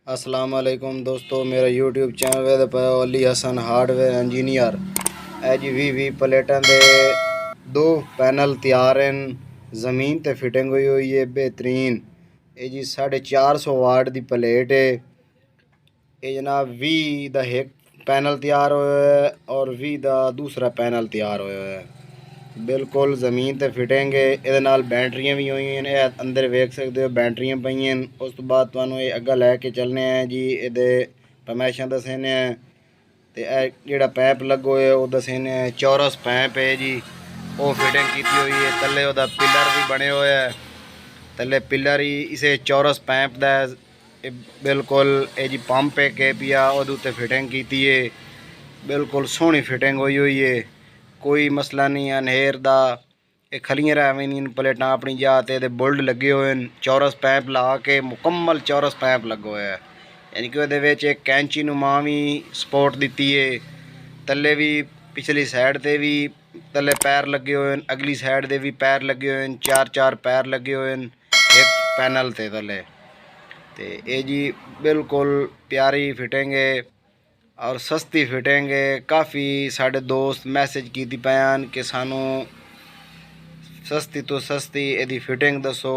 अस्सलाम वालेकुम दोस्तों, मेरा यूट्यूब चैनल पे अली हसन हार्डवेयर इंजीनियर है जी। 20 प्लेटा दे दो पैनल तैयार हैं। ज़मीन ते फिटिंग हुई है बेहतरीन। ये जी 450 वाट की प्लेट है। ये जनाब 20 का एक पैनल तैयार होया है और 20 का दूसरा पैनल तैयार होया है। बिल्कुल ज़मीन ते फिटिंग है। ये बैटरियां भी हुई हैं, अंदर वेख सकते हो बैटरियां पई हैं। उस तो बाद तुहानू ये अग्गा लैके चलने हैं जी। ये परमैशां दसने हैं ते जेड़ा पैप लगो है वो दसने हैं। चौरस पैप है जी, वो फिटिंग की हुई है। थले वह पिलर भी बने हुए है, थले पिलर ही इसे चौरस पैप दा बिल्कुल ये जी पंप है के पिया वो फिटिंग की है। बिल्कुल सोहनी फिटिंग हुई है, कोई मसला नहीं है। नहेर दा ये खलियां रह नहीं प्लेटा अपनी जगह ते बुल्ड लगे हुए हैं। चौरस पैप ला के मुकम्मल चौरस पैप लगे हुए है, यानी कि वो एक कैंची नुमा भी सपोर्ट दी है। तले भी पिछली साइड ते भी तले पैर लगे हुए हैं, अगली साइड ते भी पैर लगे हुए हैं। चार पैर लगे हुए हैं एक पैनल ते तले। ते ये जी बिल्कुल प्यारी फिटिंग है और सस्ती फिटिंग है। काफ़ी साढ़े दोस्त मैसेज की पैन कि सानू सस्ती तो सस्ती यदी फिटिंग दसो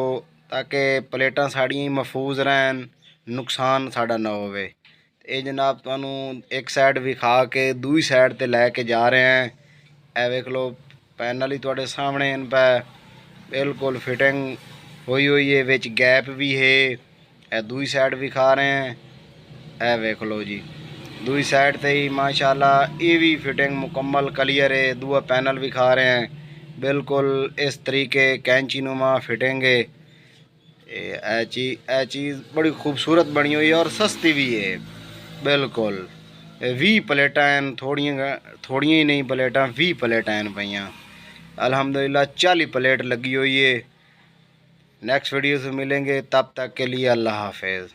ताकि प्लेटा साड़ियाँ महफूज रहन, नुकसान साड़ा ना होवे। ये जनाब तुहानू एक साइड विखा के दूई साइड ते लैके जा रहे हैं। ए वेख लो पैनल ही तुहाडे सामने इन पे बिल्कुल फिटिंग हुई है, विच गैप भी है। ए दूई साइड विखा रहे हैं, ए वेख लो जी दूई साइड ते ही माशाल्लाह ये भी फिटिंग मुकम्मल क्लियर है। दूआ पैनल विखा रहे हैं, बिल्कुल इस तरीके कैंची नुमा फिटिंग है। ये चीज़ बड़ी खूबसूरत बनी हुई है और सस्ती भी है। बिल्कुल 20 प्लेटा हैं, थोड़ियाँ ही नहीं प्लेटा 20 प्लेटा हैं पईयां। अल्हम्दुलिल्लाह 40 प्लेट लगी हुई है। नेक्स्ट वीडियो से मिलेंगे, तब तक के लिए अल्लाह हाफिज़।